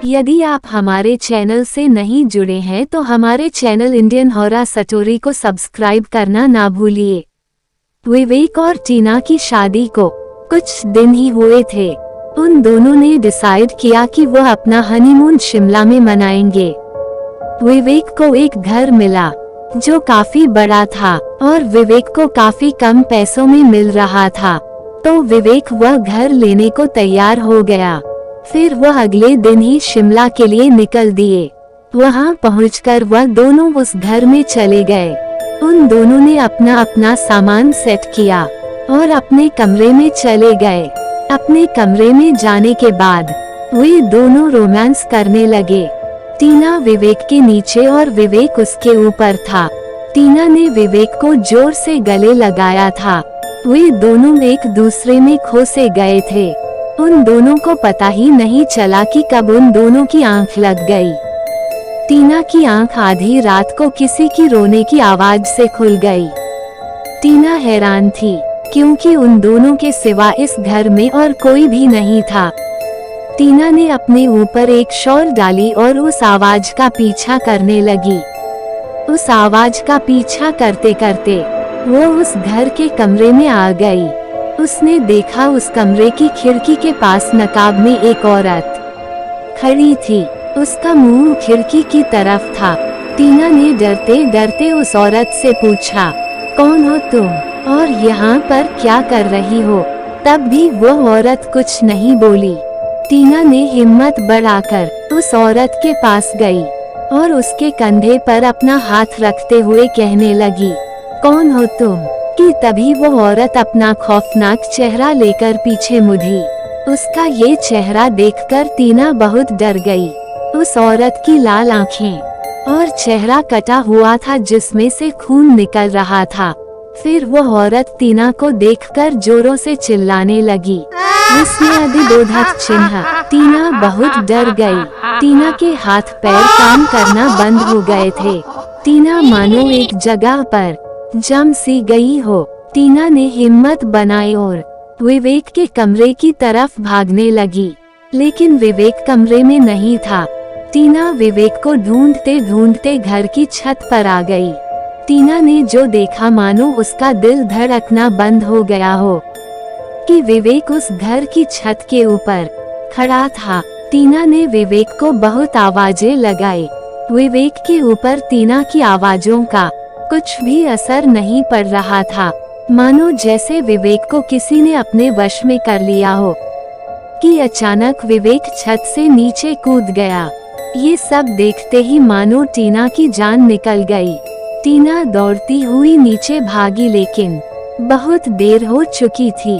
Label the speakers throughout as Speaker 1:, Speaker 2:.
Speaker 1: यदि आप हमारे चैनल से नहीं जुड़े हैं तो हमारे चैनल इंडियन हॉरर स्टोरी को सब्सक्राइब करना ना भूलिए। विवेक और टीना की शादी को कुछ दिन ही हुए थे। उन दोनों ने डिसाइड किया कि वह अपना हनीमून शिमला में मनाएंगे। विवेक को एक घर मिला जो काफी बड़ा था और विवेक को काफी कम पैसों में मिल रहा था, तो विवेक वह घर लेने को तैयार हो गया। फिर वह अगले दिन ही शिमला के लिए निकल दिए। वहां पहुंचकर वह दोनों उस घर में चले गए। उन दोनों ने अपना अपना सामान सेट किया और अपने कमरे में चले गए। अपने कमरे में जाने के बाद वे दोनों रोमांस करने लगे। टीना विवेक के नीचे और विवेक उसके ऊपर था। टीना ने विवेक को जोर से गले लगाया था। वे दोनों एक दूसरे में खो से गए थे। उन दोनों को पता ही नहीं चला कि कब उन दोनों की आंख लग गई। टीना की आंख आधी रात को किसी की रोने की आवाज से खुल गई। टीना हैरान थी क्योंकि उन दोनों के सिवा इस घर में और कोई भी नहीं था। टीना ने अपने ऊपर एक शॉल डाली और उस आवाज का पीछा करने लगी। उस आवाज का पीछा करते करते वो उस घर के कमरे में आ गई। उसने देखा उस कमरे की खिड़की के पास नकाब में एक औरत खड़ी थी। उसका मुंह खिड़की की तरफ था। टीना ने डरते डरते उस औरत से पूछा, कौन हो तुम और यहाँ पर क्या कर रही हो? तब भी वो औरत कुछ नहीं बोली। टीना ने हिम्मत बढ़ाकर उस औरत के पास गई और उसके कंधे पर अपना हाथ रखते हुए कहने लगी, कौन हो तुम? कि तभी वो औरत अपना खौफनाक चेहरा लेकर पीछे मुड़ी। उसका ये चेहरा देखकर टीना बहुत डर गई। उस औरत की लाल आंखें और चेहरा कटा हुआ था जिसमें से खून निकल रहा था। फिर वो औरत टीना को देखकर जोरों से चिल्लाने लगी, उसने अधिबोधक चिन्ह। टीना बहुत डर गई। टीना के हाथ पैर काम करना बंद हो गए थे। टीना मानो एक जगह पर जम सी गई हो। टीना ने हिम्मत बनाई और विवेक के कमरे की तरफ भागने लगी, लेकिन विवेक कमरे में नहीं था। टीना विवेक को ढूंढते ढूंढते घर की छत पर आ गई। टीना ने जो देखा मानो उसका दिल धड़कना बंद हो गया हो कि विवेक उस घर की छत के ऊपर खड़ा था। टीना ने विवेक को बहुत आवाजें लगाई। विवेक के ऊपर टीना की आवाजों का कुछ भी असर नहीं पड़ रहा था, मानो जैसे विवेक को किसी ने अपने वश में कर लिया हो। कि अचानक विवेक छत से नीचे कूद गया। ये सब देखते ही मानो टीना की जान निकल गई। टीना दौड़ती हुई नीचे भागी, लेकिन बहुत देर हो चुकी थी।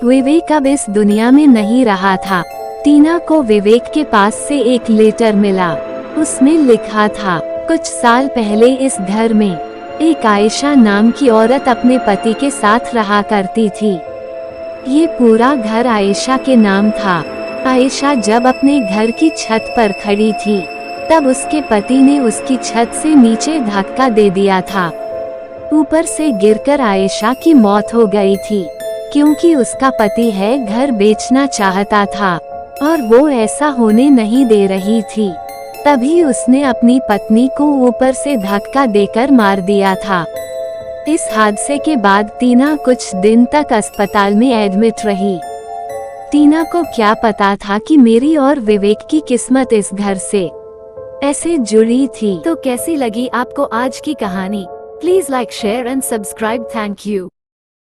Speaker 1: विवेक अब इस दुनिया में नहीं रहा था। टीना को विवेक के पास से एक लेटर मिला। उसमें लिखा था, कुछ साल पहले इस घर में एक आयशा नाम की औरत अपने पति के साथ रहा करती थी। ये पूरा घर आयशा के नाम था। आयशा जब अपने घर की छत पर खड़ी थी तब उसके पति ने उसकी छत से नीचे धक्का दे दिया था। ऊपर से गिरकर आयशा की मौत हो गई थी क्योंकि उसका पति है घर बेचना चाहता था और वो ऐसा होने नहीं दे रही थी। तभी उसने अपनी पत्नी को ऊपर से धक्का देकर मार दिया था। इस हादसे के बाद टीना कुछ दिन तक अस्पताल में एडमिट रही। टीना को क्या पता था कि मेरी और विवेक की किस्मत इस घर से ऐसे जुड़ी थी। तो कैसी लगी आपको आज की कहानी? Please like, share and subscribe. Thank you.